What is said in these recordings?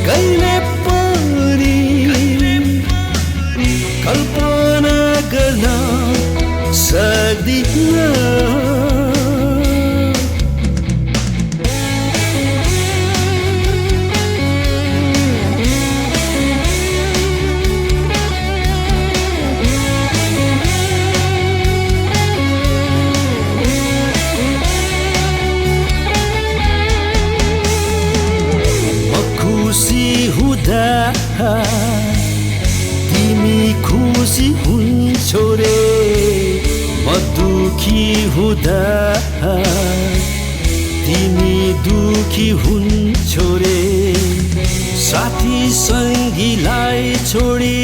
कहिले पनि कल्पना गर्न सक्दिन। तिमी खुसी हुन्छौ रे, म दुखी हुँदा तिमी दुखी हुन्छौ रे। साथी सङ्गीलाई छोडी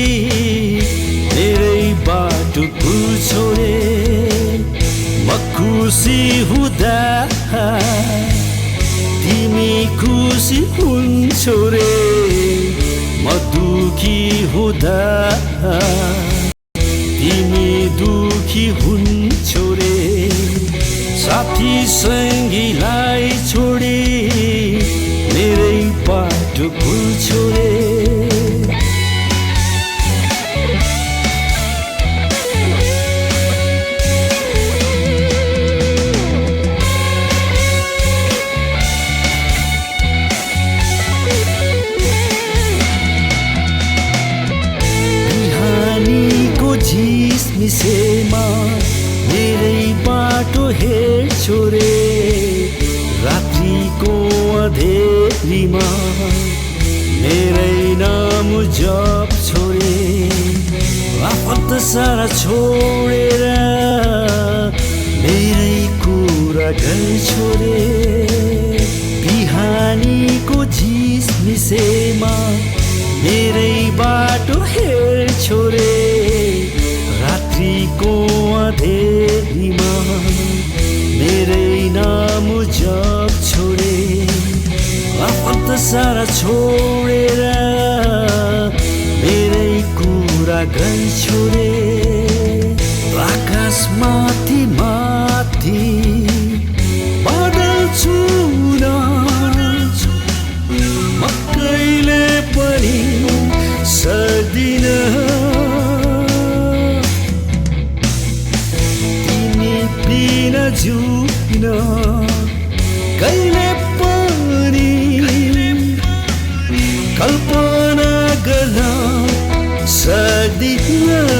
मेरै बाटो पुग्छौ रे, म खुसी हुँदा तिमी खुसी हुन्छौ रे, म दुखी हुँदा तिमी दुखी हुन्छौ रे। साथी सङ्गीलाई छोडी मेरै बाटो पुग्छौ रे। झिसमिसेमा मेरै बाटो हेर्छौ रे, रात्रिको अँधेरीमा मेरै नाम जप्छौ रे। आफन्त सारा छोडेर मेरै कुरा गर्छौ रे। बिहानीको झिसमिसेमा मेरै बाटो हेर्छौ रे, रात्रिको अँधेरीमा मेरै नाम जप्छौ रे। आफन्त सारा छोडेर मेरै कुरा गर्छौ रे। आकाश माथि माथि बादल छुन म कहिले पनि सक्दिन। जिउन कहिले पनि कल्पना गर्न सक्दिन।